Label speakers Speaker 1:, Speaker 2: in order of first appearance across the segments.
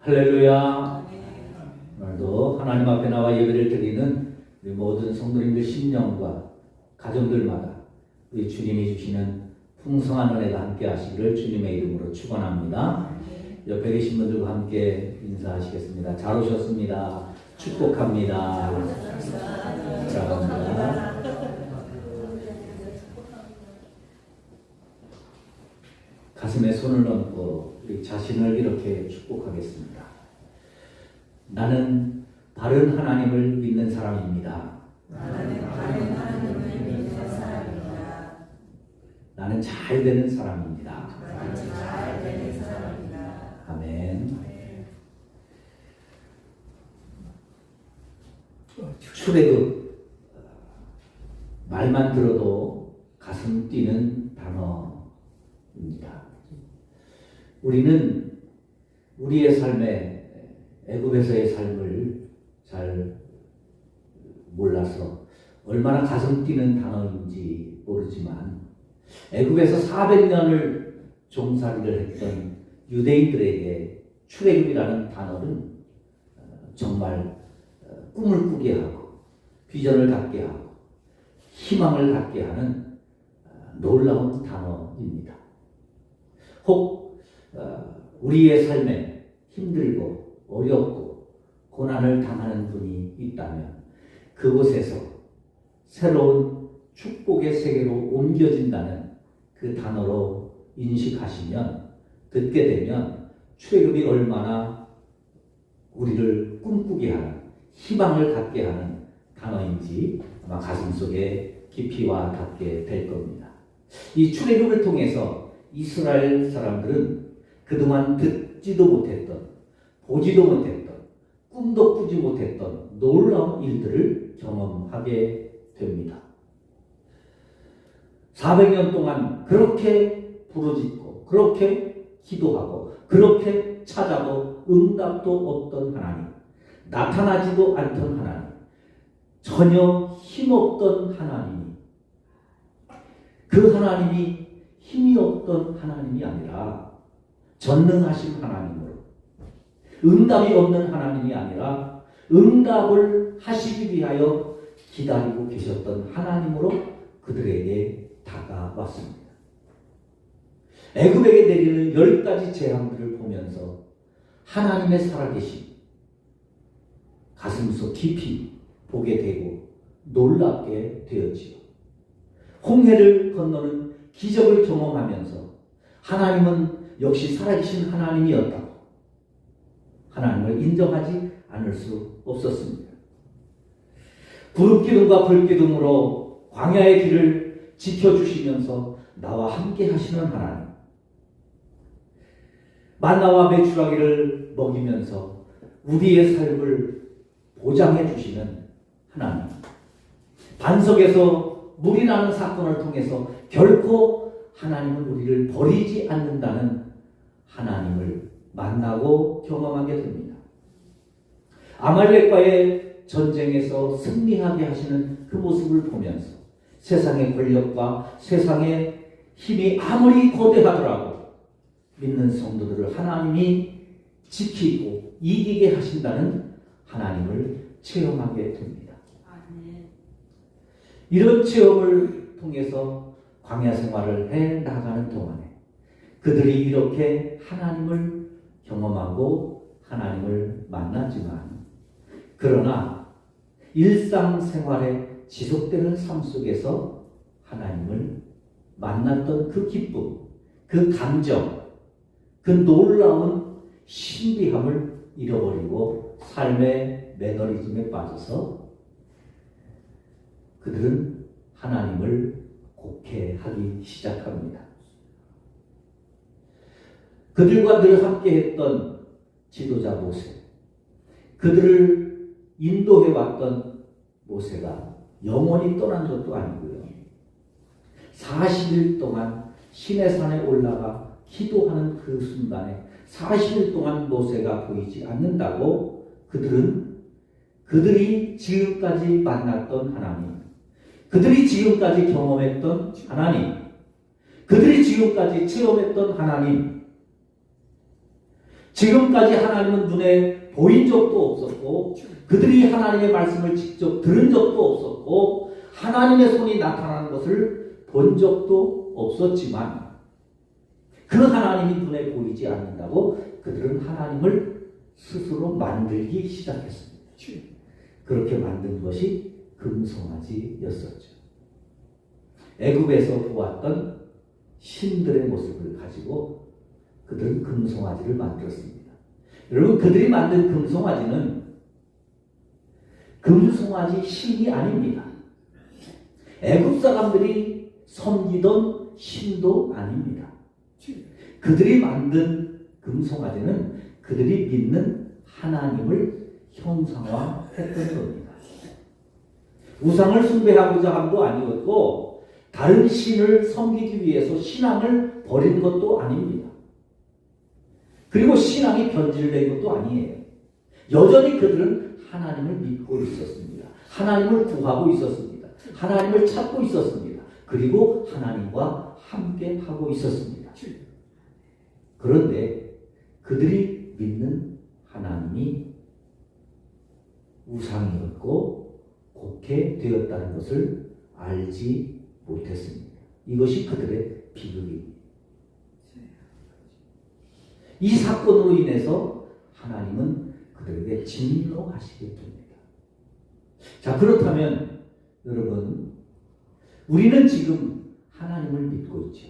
Speaker 1: 할렐루야. 오늘도 하나님 앞에 나와 예배를 드리는 우리 모든 성도님들 심령과 가정들마다 우리 주님이 주시는 풍성한 은혜가 함께 하시기를 주님의 이름으로 축원합니다. 옆에 계신 분들과 함께 인사하시겠습니다. 잘 오셨습니다. 축복합니다. 사랑합니다. 가슴에 손을 얹고 우리 자신을 이렇게 축복하겠습니다. 나는 바른 하나님을 믿는 사람입니다. 나는 잘 되는 사람입니다. 아멘. 출애굽 말만 들어도 가슴 뛰는 단어입니다. 우리는 우리의 삶에 애굽에서의 삶을 잘 몰라서 얼마나 가슴 뛰는 단어인지 모르지만 애굽에서 400년을 종살이를 했던 유대인들에게 출애굽이라는 단어는 정말 꿈을 꾸게 하고 비전을 갖게 하고 희망을 갖게 하는 놀라운 단어입니다. 혹 우리의 삶에 힘들고 어렵고 고난을 당하는 분이 있다면 그곳에서 새로운 축복의 세계로 옮겨진다는 그 단어로 인식하시면, 듣게 되면 출애굽이 얼마나 우리를 꿈꾸게 하는, 희망을 갖게 하는 단어인지 아마 가슴속에 깊이 와 닿게 될 겁니다. 이 출애굽을 통해서 이스라엘 사람들은 그동안 듣지도 못했던, 보지도 못했던, 꿈도 꾸지 못했던 놀라운 일들을 경험하게 됩니다. 400년 동안 그렇게 부르짖고 그렇게 기도하고 그렇게 찾아도 응답도 없던 하나님, 나타나지도 않던 하나님, 전혀 힘없던 하나님이, 그 하나님이 힘이 없던 하나님이 아니라 전능하신 하나님으로, 응답이 없는 하나님이 아니라 응답을 하시기 위하여 기다리고 계셨던 하나님으로 그들에게 다가왔습니다. 애굽에게 내리는 10가지 재앙들을 보면서 하나님의 살아계심 가슴속 깊이 보게 되고 놀랍게 되었지요. 홍해를 건너는 기적을 경험하면서 하나님은 역시 살아계신 하나님이었다고 하나님을 인정하지 않을 수 없었습니다. 구름기둥과 불기둥으로 광야의 길을 지켜주시면서 나와 함께 하시는 하나님, 만나와 메추라기를 먹이면서 우리의 삶을 보장해 주시는 하나님, 반석에서 물이 나는 사건을 통해서 결코 하나님은 우리를 버리지 않는다는 하나님을 만나고 경험하게 됩니다. 아말렉과의 전쟁에서 승리하게 하시는 그 모습을 보면서 세상의 권력과 세상의 힘이 아무리 거대하더라도 믿는 성도들을 하나님이 지키고 이기게 하신다는 하나님을 체험하게 됩니다. 이런 체험을 통해서 광야 생활을 해 나가는 동안에 그들이 이렇게 하나님을 경험하고 하나님을 만났지만, 그러나 일상생활에 지속되는 삶 속에서 하나님을 만났던 그 기쁨, 그 감정, 그 놀라운 신비함을 잃어버리고 삶의 매너리즘에 빠져서 그들은 하나님을 곡해하기 시작합니다. 그들과 늘 함께했던 지도자 모세, 그들을 인도해왔던 모세가 영원히 떠난 것도 아니고요. 40일 동안 시내산에 올라가 기도하는 그 순간에 40일 동안 모세가 보이지 않는다고 그들이 지금까지 만났던 하나님, 그들이 지금까지 경험했던 하나님, 그들이 지금까지 체험했던 하나님, 지금까지 하나님은 눈에 보인 적도 없었고 그들이 하나님의 말씀을 직접 들은 적도 없었고 하나님의 손이 나타나는 것을 본 적도 없었지만 그 하나님이 눈에 보이지 않는다고 그들은 하나님을 스스로 만들기 시작했습니다. 그렇게 만든 것이 금송아지였었죠. 애굽에서 보았던 신들의 모습을 가지고 그들은 금송아지를 만들었습니다. 여러분, 그들이 만든 금송아지는 금송아지 신이 아닙니다. 애굽 사람들이 섬기던 신도 아닙니다. 그들이 만든 금송아지는 그들이 믿는 하나님을 형상화했던 겁니다. 우상을 숭배하고자 함도 아니었고 다른 신을 섬기기 위해서 신앙을 버린 것도 아닙니다. 그리고 신앙이 변질된 것도 아니에요. 여전히 그들은 하나님을 믿고 있었습니다. 하나님을 구하고 있었습니다. 하나님을 찾고 있었습니다. 그리고 하나님과 함께 하고 있었습니다. 그런데 그들이 믿는 하나님이 우상이었고 곡해되었다는 것을 알지 못했습니다. 이것이 그들의 비극입니다. 이 사건으로 인해서 하나님은 그들에게 진노하시게 됩니다. 자, 그렇다면 여러분, 우리는 지금 하나님을 믿고 있죠.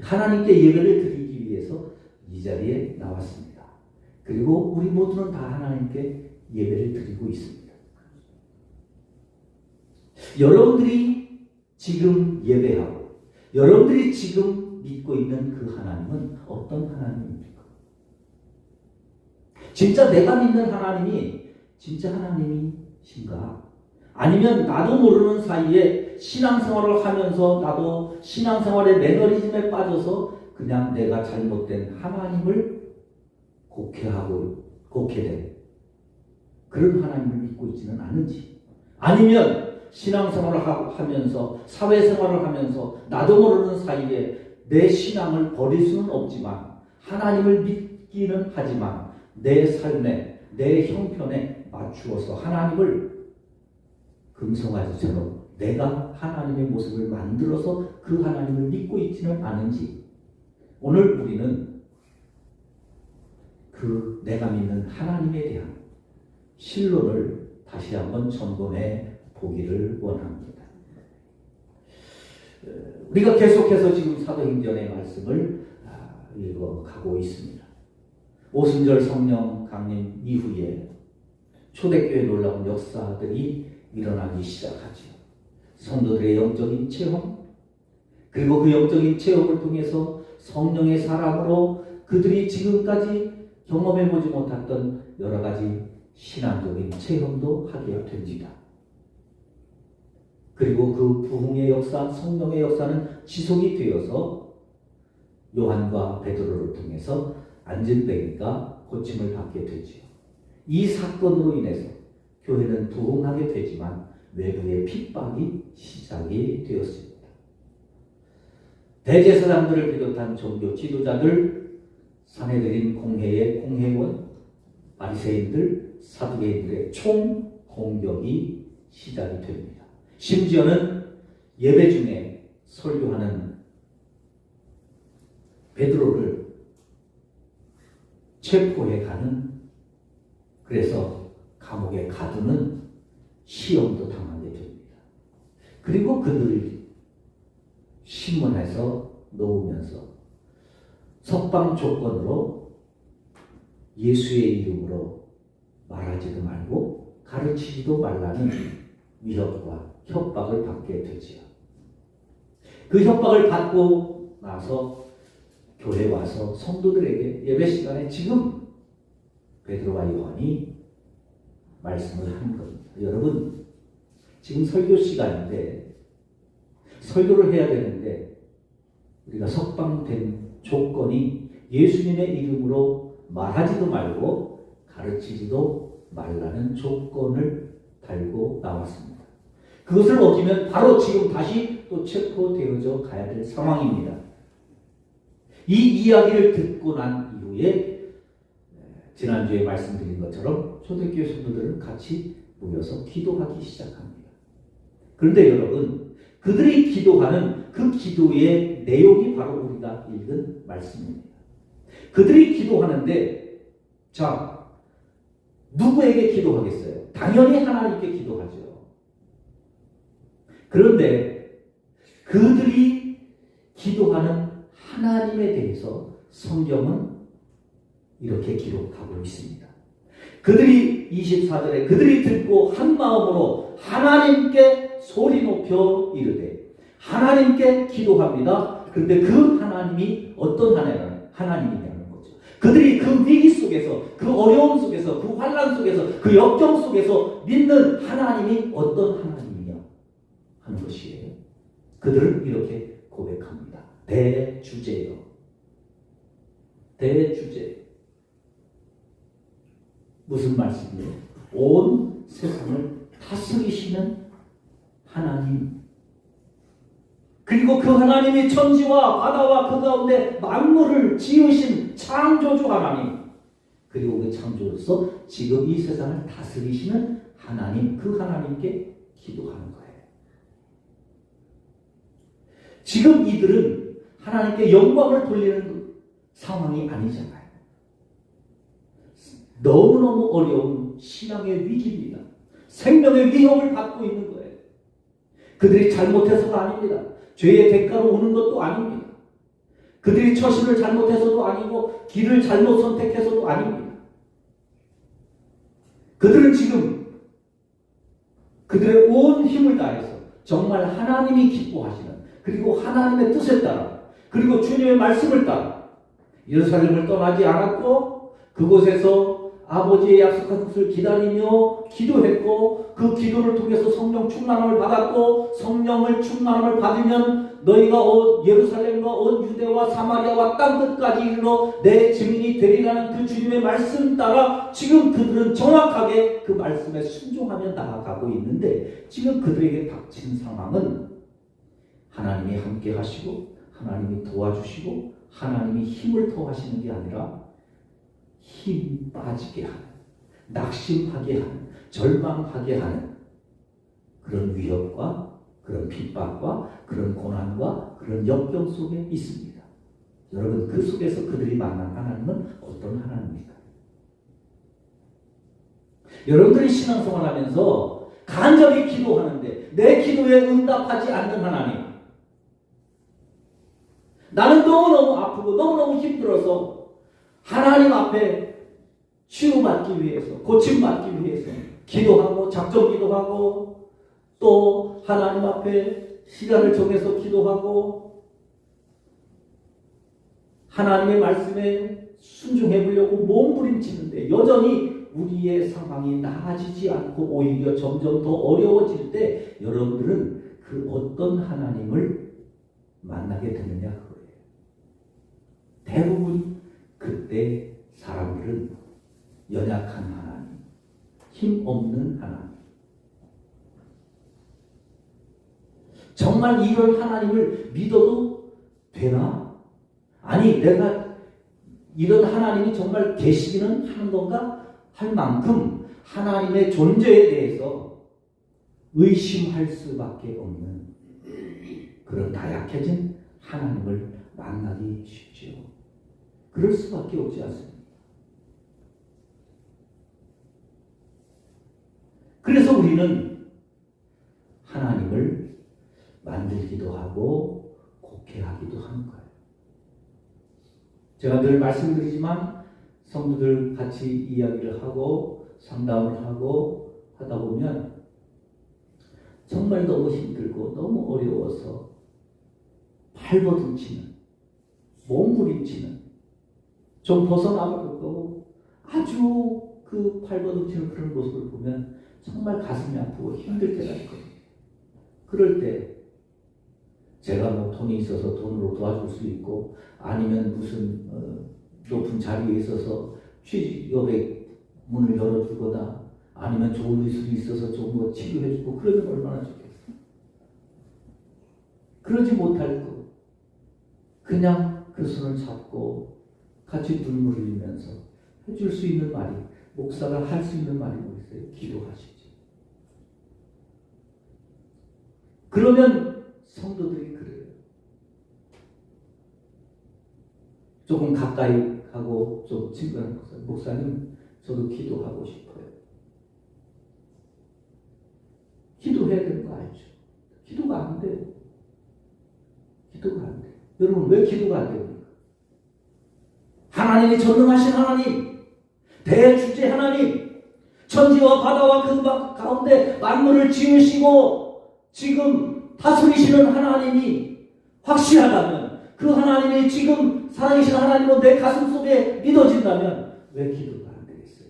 Speaker 1: 하나님께 예배를 드리기 위해서 이 자리에 나왔습니다. 그리고 우리 모두는 다 하나님께 예배를 드리고 있습니다. 여러분들이 지금 예배하고 여러분들이 지금 믿고 있는 그 하나님은 어떤 하나님입니까? 진짜 내가 믿는 하나님이 진짜 하나님이신가? 아니면 나도 모르는 사이에 신앙생활을 하면서 나도 신앙생활의 매너리즘에 빠져서 그냥 내가 잘못된 하나님을 곡해된 그런 하나님을 믿고 있지는 않은지, 아니면 신앙생활을 하면서 사회생활을 하면서 나도 모르는 사이에 내 신앙을 버릴 수는 없지만 하나님을 믿기는 하지만 내 삶에 내 형편에 맞추어서 하나님을 금송아지처럼 내가 하나님의 모습을 만들어서 그 하나님을 믿고 있지는 않은지, 오늘 우리는 그 내가 믿는 하나님에 대한 신론을 다시 한번 점검해 보기를 원합니다. 우리가 계속해서 지금 사도행전의 말씀을 읽어가고 있습니다. 오순절 성령 강림 이후에 초대교회 놀라운 역사들이 일어나기 시작하죠. 성도들의 영적인 체험, 그리고 그 영적인 체험을 통해서 성령의 사람으로 그들이 지금까지 경험해보지 못했던 여러 가지 신앙적인 체험도 하게 됩니다. 그리고 그 부흥의 역사, 성령의 역사는 지속이 되어서 요한과 베드로를 통해서 안진뱅이가 고침을 받게 되죠. 이 사건으로 인해서 교회는 부흥하게 되지만 외부의 핍박이 시작이 되었습니다. 대제사장들을 비롯한 종교 지도자들, 사내들인 공회의 공회원, 바리새인들, 사두개인들의 총 공격이 시작이 됩니다. 심지어는 예배 중에 설교하는 베드로를 체포해 가는, 그래서 감옥에 가두는 시험도 당하게 됩니다. 그리고 그들을 신문에서 놓으면서 석방 조건으로 예수의 이름으로 말하지도 말고 가르치지도 말라는 위협과 협박을 받게 되지요. 그 협박을 받고 나서 교회에 와서 성도들에게 예배 시간에 지금 베드로와 요한이 말씀을 하는 겁니다. 여러분, 지금 설교 시간인데 설교를 해야 되는데 우리가 석방된 조건이 예수님의 이름으로 말하지도 말고 가르치지도 말라는 조건을 달고 나왔습니다. 그것을 어기면 바로 지금 다시 또 체포되어져 가야 될 상황입니다. 이 이야기를 듣고 난 이후에 기도에 지난주에 말씀드린 것처럼 초대교회 성도들은 같이 모여서 기도하기 시작합니다. 그런데 여러분, 그들이 기도하는 그 기도의 내용이 바로 우리가 읽은 말씀입니다. 그들이 기도하는데, 자, 누구에게 기도하겠어요? 당연히 하나님께 기도하죠. 그런데 그들이 기도하는 하나님에 대해서 성경은 이렇게 기록하고 있습니다. 그들이 24절에 그들이 듣고 한 마음으로 하나님께 소리 높여 이르되 하나님께 기도합니다. 그런데 그 하나님이 어떤 하나님이냐는 거죠. 그들이 그 위기 속에서, 그 어려움 속에서, 그 환난 속에서, 그 역경 속에서 믿는 하나님이 어떤 하나님이냐 하는 것이에요. 그들은 이렇게 고백합니다. 대주제요. 대주제. 무슨 말씀이에요? 온 세상을 다스리시는 하나님. 그리고 그 하나님이 천지와 바다와 그 가운데 만물을 지으신 창조주 하나님. 그리고 그 창조로서 지금 이 세상을 다스리시는 하나님, 그 하나님께 기도하는 거예요. 지금 이들은 하나님께 영광을 돌리는 상황이 아니잖아요. 너무너무 어려운 신앙의 위기입니다. 생명의 위협을 받고 있는 거예요. 그들이 잘못해서가 아닙니다. 죄의 대가로 오는 것도 아닙니다. 그들이 처신을 잘못해서도 아니고 길을 잘못 선택해서도 아닙니다. 그들은 지금 그들의 온 힘을 다해서 정말 하나님이 기뻐하시는, 그리고 하나님의 뜻에 따라, 그리고 주님의 말씀을 따라 예루살렘을 떠나지 않았고 그곳에서 아버지의 약속한 것을 기다리며 기도했고, 그 기도를 통해서 성령 충만함을 받았고, 성령을 충만함을 받으면 너희가 예루살렘과 온 유대와 사마리아와 땅끝까지 이르러 내 증인이 되리라는 그 주님의 말씀 따라 지금 그들은 정확하게 그 말씀에 순종하며 나아가고 있는데, 지금 그들에게 닥친 상황은 하나님이 함께 하시고 하나님이 도와주시고 하나님이 힘을 더하시는 게 아니라 힘 빠지게 하는, 낙심하게 하는, 절망하게 하는 그런 위협과 그런 핍박과 그런 고난과 그런 역경 속에 있습니다. 여러분, 그 속에서 그들이 만난 하나님은 어떤 하나님입니까? 여러분들이 신앙생활하면서 간절히 기도하는데 내 기도에 응답하지 않는 하나님, 나는 너무너무 아프고 너무너무 힘들어서 하나님 앞에 치유받기 위해서, 고침받기 위해서 기도하고 작정 기도하고 또 하나님 앞에 시간을 정해서 기도하고 하나님의 말씀에 순종해 보려고 몸부림치는데 여전히 우리의 상황이 나아지지 않고 오히려 점점 더 어려워질 때 여러분들은 그 어떤 하나님을 만나게 되느냐 그거예요. 대부분 그때 사람들은 연약한 하나님, 힘없는 하나님, 정말 이런 하나님을 믿어도 되나? 아니, 내가 이런 하나님이 정말 계시기는 하는 건가? 할 만큼 하나님의 존재에 대해서 의심할 수밖에 없는 그런 나약해진 하나님을 만나기 쉽지요. 그럴 수밖에 없지 않습니까? 그래서 우리는 하나님을 만들기도 하고 곡해하기도 하는 거예요. 제가 늘 말씀드리지만 성도들 같이 이야기를 하고 상담을 하고 하다 보면 정말 너무 힘들고 너무 어려워서 발버둥치는, 몸부림치는, 좀 벗어나버렸고 아주 그 발버둥치는 그런 모습을 보면 정말 가슴이 아프고 힘들 때가 있거든요. 그럴 때 제가 뭐 돈이 있어서 돈으로 도와줄 수 있고 아니면 무슨 높은 자리에 있어서 취직업의 문을 열어주거나 아니면 좋은 의술이 있어서 좋은 거 치료해주고 그러면 얼마나 좋겠어. 그러지 못할 거 그냥 그 손을 잡고 같이 눈물 흘리면서 해줄 수 있는 말이, 목사가 할 수 있는 말이 뭐 있어요? 기도하시지. 그러면 성도들이 그래요. 조금 가까이 가고 좀 친근한 목사님, 저도 기도하고 싶어요. 기도해야 되는 거 알죠? 기도가 안 돼요. 기도가 안 돼요. 여러분, 왜 기도가 안 됩니까? 하나님이 전능하신 하나님, 대주제 하나님, 천지와 바다와 그 가운데 만물을 지으시고 지금 다스리시는 하나님이 확실하다면, 그 하나님이 지금 살아계신 하나님은 내 가슴 속에 믿어진다면 왜 기도가 안 되겠어요?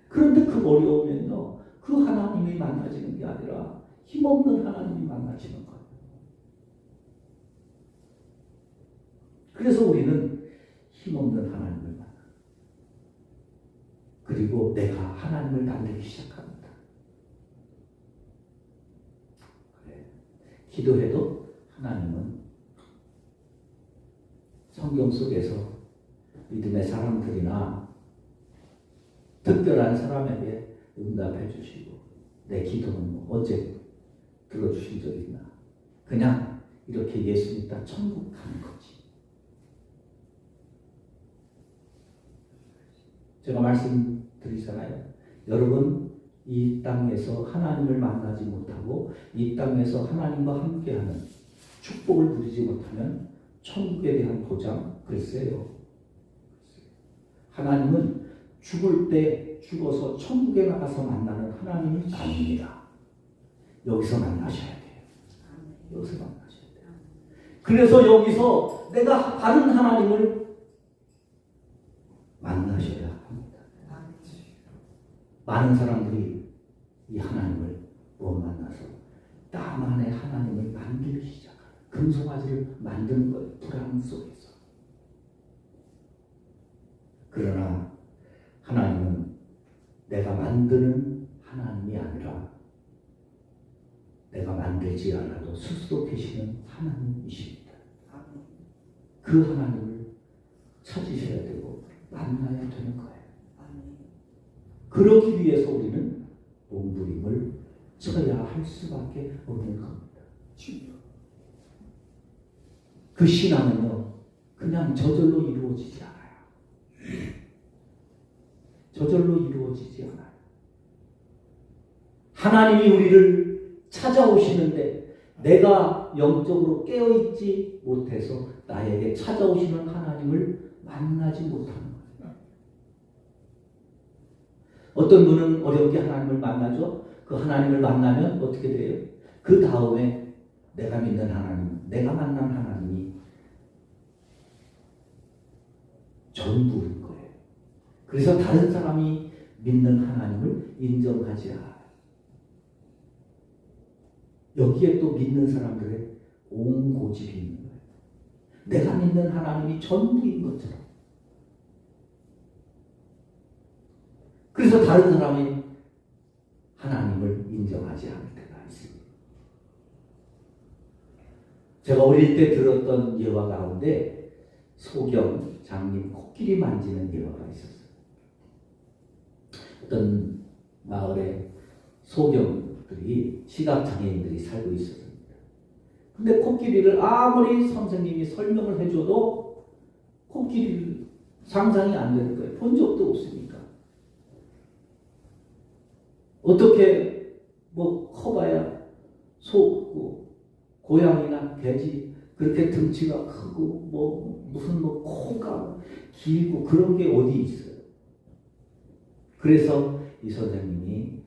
Speaker 1: 그런데 그 어려우면요, 그 하나님이 만나지는 게 아니라 힘없는 하나님이 만나지는 거예요. 그래서 우리는 힘없는 하나님을 만나. 그리고 내가 하나님을 만들기 시작합니다. 그래. 기도해도 하나님은 성경 속에서 믿음의 사람들이나 특별한 사람에게 응답해 주시고, 내 기도는 언제 들어주신 적이 있나? 그냥 이렇게 예수 믿다 천국 가는 거지. 제가 말씀드리잖아요. 여러분, 이 땅에서 하나님을 만나지 못하고 이 땅에서 하나님과 함께하는 축복을 누리지 못하면 천국에 대한 보장, 글쎄요. 하나님은 죽을 때 죽어서 천국에 나가서 만나는 하나님이 아닙니다. 여기서 만나셔야 돼요. 여기서 만나셔야 돼요. 그래서 여기서 내가 다른 하나님을 만나셔야 합니다. 많은 사람들이 이 하나님을 못 만나서 땀 안에 하나님을 만들기 시작해요. 금송아지를 만드는 거예요. 불안 속에서. 그러나 하나님은 내가 만드는 하나님이 아니라 내가 만들지 않아도 스스로 계시는 하나님이십니다. 그 하나님을 찾으셔야 되고 만나야 되는 거예요. 그러기 위해서 우리는 몸부림을 쳐야 할 수밖에 없는 겁니다. 그 신앙은요, 그냥 저절로 이루어지지 않아요. 저절로 이루어지지 않아요. 하나님이 우리를 찾아오시는데 내가 영적으로 깨어있지 못해서 나에게 찾아오시는 하나님을 만나지 못하는 거예요. 어떤 분은 어렵게 하나님을 만나죠. 그 하나님을 만나면 어떻게 돼요? 그 다음에 내가 믿는 하나님, 내가 만난 하나님이 전부인 거예요. 그래서 다른 사람이 믿는 하나님을 인정하지 않아요. 여기에 또 믿는 사람들의 온 고집이 있는 거예요. 내가 믿는 하나님이 전부인 것처럼. 그래서 다른 사람이 하나님을 인정하지 않을 때가 있습니다. 제가 어릴 때 들었던 예화 가운데 소경 장님 코끼리 만지는 예화가 있었어요. 어떤 마을에 소경들이 시각장애인들이 살고 있었습니다. 근데 코끼리를 아무리 선생님이 설명을 해줘도 코끼리를 상상이 안 되는 거예요. 본 적도 없으니까. 어떻게 뭐 커봐야 소, 고양이나 돼지 그렇게 등치가 크고 뭐 무슨 뭐 코가 길고 그런 게 어디 있어요. 그래서 이 선생님이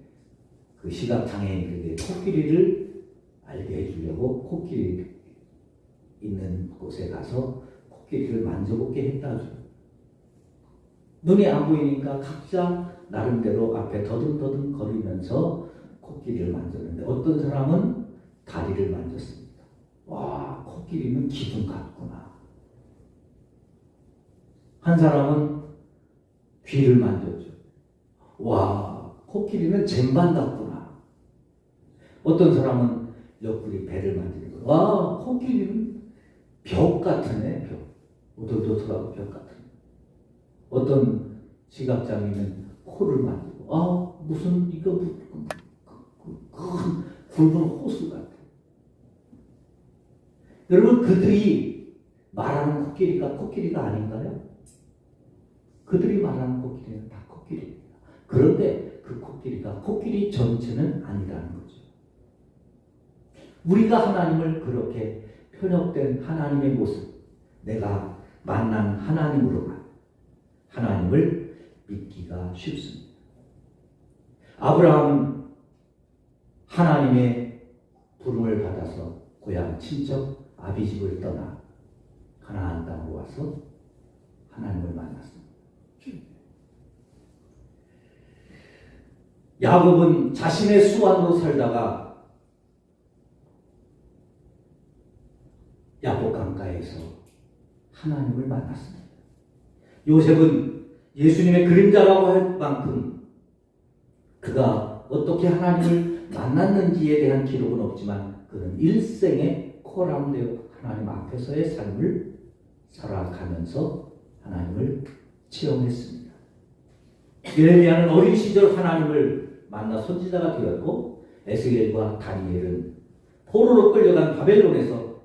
Speaker 1: 그 시각장애인들에게 코끼리를 알게 해주려고 코끼리 있는 곳에 가서 코끼리를 만져보게 했다죠. 눈이 안 보이니까 각자 나름대로 앞에 더듬더듬 거리면서 코끼리를 만졌는데 어떤 사람은 다리를 만졌습니다. 와, 코끼리는 기둥 같구나. 한 사람은 귀를 만졌죠. 와, 코끼리는 쟁반 같구나. 어떤 사람은 옆구리 배를 만지는 거예요. 와, 코끼리는 벽 같으네, 벽. 오돌도돌하고 벽 같은. 어떤 시각장애는 코를 만지고 무슨 이거 큰 굵은 호수 같아. 여러분 그들이 말하는 코끼리가 아닌가요? 그들이 말하는 코끼리는 다 코끼리입니다. 그런데 그 코끼리가 코끼리 전체는 아니라는 거죠. 우리가 하나님을 그렇게 편협된 하나님의 모습, 내가 만난 하나님으로만 하나님을 믿기가 쉽습니다. 아브라함은 하나님의 부름을 받아서 고향 친척 아비집을 떠나 가나안 땅으로 와서 하나님을 만났습니다. 야곱은 자신의 수완으로 살다가 야복 강가에서 하나님을 만났습니다. 요셉은 예수님의 그림자라고 할 만큼 그가 어떻게 하나님을 만났는지에 대한 기록은 없지만 그는 일생에 코람되어 하나님 앞에서의 삶을 살아가면서 하나님을 체험했습니다. 예레미야는 어린 시절 하나님을 만나 선지자가 되었고 에스겔과 다니엘은 포로로 끌려간 바벨론에서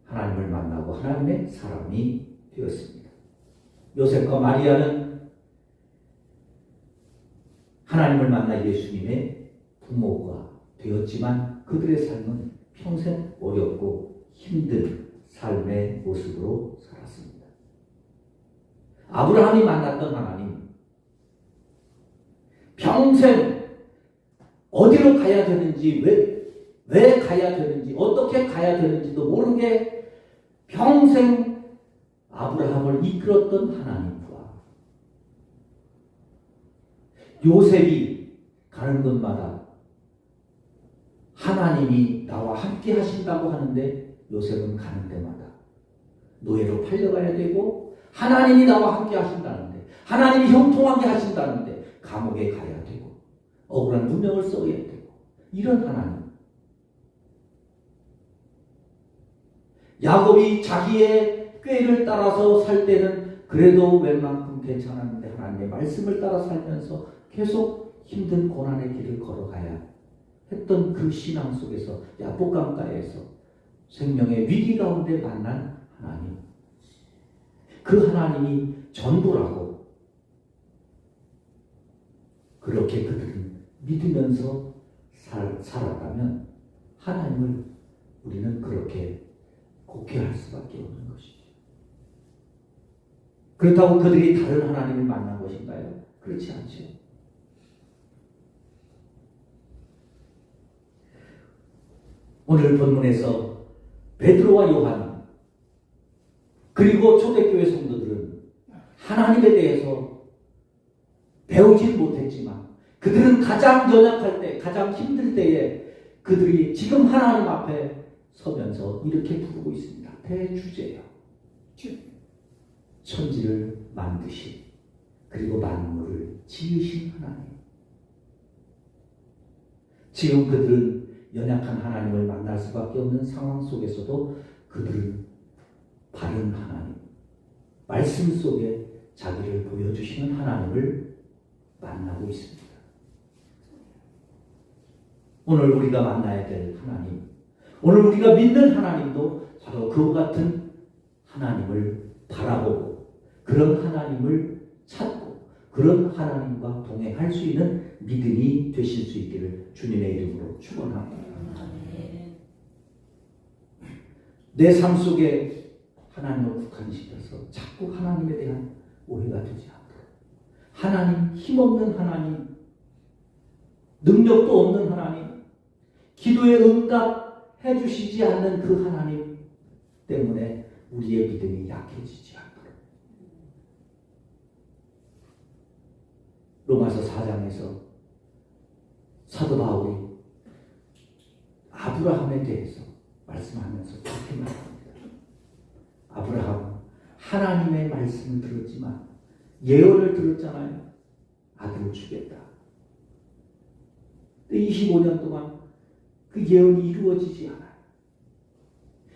Speaker 1: 하나님을 만나고 하나님의 사람이 되었습니다. 요셉과 마리아는 하나님을 만나 예수님의 부모가 되었지만 그들의 삶은 평생 어렵고 힘든 삶의 모습으로 살았습니다. 아브라함이 만났던 하나님, 평생 어디로 가야 되는지, 왜 가야 되는지, 어떻게 가야 되는지도 모르게 평생 아브라함을 이끌었던 하나님과 요셉이 가는 곳마다 하나님이 나와 함께 하신다고 하는데 요셉은 가는 데마다 노예로 팔려가야 되고 하나님이 나와 함께 하신다는데 하나님이 형통하게 하신다는데 감옥에 가야 되고 억울한 누명을 써야 되고 이런 하나님. 야곱이 자기의 꾀를 따라서 살 때는 그래도 웬만큼 괜찮았는데 하나님의 말씀을 따라 살면서 계속 힘든 고난의 길을 걸어가야 했던 그 신앙 속에서 야복강가에서 생명의 위기 가운데 만난 하나님, 그 하나님이 전부라고 그렇게 그들은 믿으면서 살았다면 하나님을 우리는 그렇게 곡해할 수밖에 없는 것이죠. 그렇다고 그들이 다른 하나님을 만난 것인가요? 그렇지 않죠. 오늘 본문에서 베드로와 요한 그리고 초대교회 성도들은 하나님에 대해서 배우지 못했지만 그들은 가장 연약할 때, 가장 힘들 때에 그들이 지금 하나님 앞에 서면서 이렇게 부르고 있습니다. 대주제여, 천지를 만드신 그리고 만물을 지으신 하나님. 지금 그들은 연약한 하나님을 만날 수밖에 없는 상황 속에서도 그들은 바른 하나님, 말씀 속에 자기를 보여주시는 하나님을 만나고 있습니다. 오늘 우리가 만나야 될 하나님, 오늘 우리가 믿는 하나님도 바로 그와 같은 하나님을 바라보고 그런 하나님을 찾고 그런 하나님과 동행할 수 있는 믿음이 되실 수 있기를 주님의 이름으로 축원합니다. 내 삶 속에 하나님을 국한시켜서 자꾸 하나님에 대한 오해가 되지 않도록 하나님, 힘없는 하나님, 능력도 없는 하나님, 기도에 응답해 주시지 않는 그 하나님 때문에 우리의 믿음이 약해지지 않도록 로마서 4장에서 사도 바울이 아브라함에 대해서 말씀하면서 그렇게 말합니다. 아브라함 하나님의 말씀을 들었지만 예언을 들었잖아요. 아들을 주겠다. 25년 동안 그 예언이 이루어지지 않아요.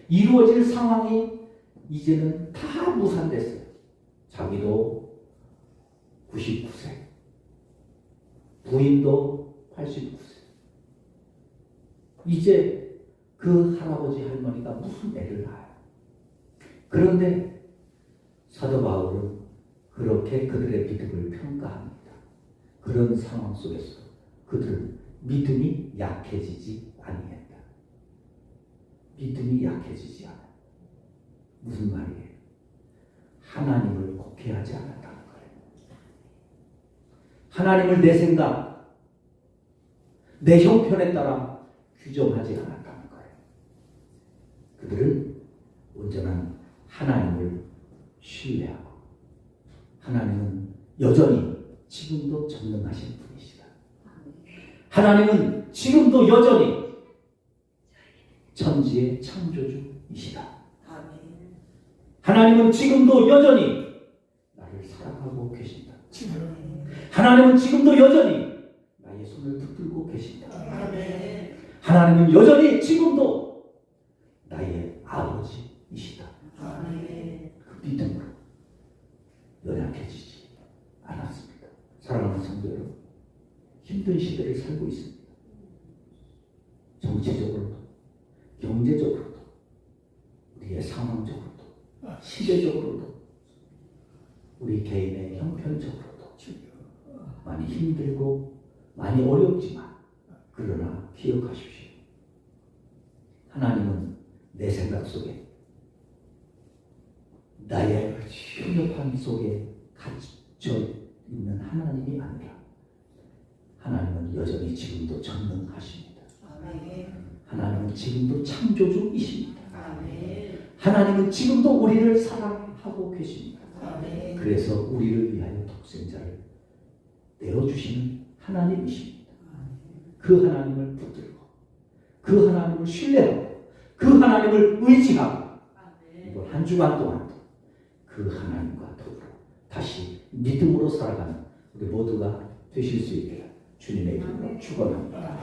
Speaker 1: 이루어질 상황이 이제는 다 무산됐어요. 자기도 99세, 부인도 89세. 이제 그 할아버지 할머니가 무슨 애를 낳아요. 그런데 사도 바울은 그렇게 그들의 믿음을 평가합니다. 그런 상황 속에서 그들은 믿음이 약해지지 아니했다. 믿음이 약해지지 않아. 무슨 말이에요? 하나님을 곡해하지 않았다는 거예요. 하나님을 내 생각, 내 형편에 따라 규정하지 않았다는 거예요. 그들은 온전한 하나님을 신뢰하고 하나님은 여전히 지금도 전능하신 분이시다. 하나님은 지금도 여전히 천지의 창조주이시다. 하나님은 지금도 여전히 나를 사랑하고 계신다. 하나님은 지금도 여전히 나의 손을 붙들고 계신다. 하나님은 여전히 지금도 나의 아버지이시다. 그 믿음으로 연약해지지 않았습니다. 사랑하는 성도 여러분, 힘든 시대를 살고 있습니다. 정치적으로도, 경제적으로도, 우리의 상황적으로도, 시대적으로도, 우리 개인의 형편적으로도 많이 힘들고 많이 어렵지만 그러나 기억하십시오. 하나님은 내 생각 속에, 나의 협력함 속에 갇혀 있는 하나님이 아니라 하나님은 여전히 지금도 전능하십니다. 하나님은 지금도 창조주이십니다. 하나님은 지금도 우리를 사랑하고 계십니다. 그래서 우리를 위하여 독생자를 내어주시는 하나님이십니다. 그 하나님을 붙들고 그 하나님을 신뢰하고 그 하나님을 의지하고 이번 한 주간 동안 그 하나님과 더불어 다시 믿음으로 살아가는 우리 모두가 되실 수 있기를 주님의 이름으로 축원합니다.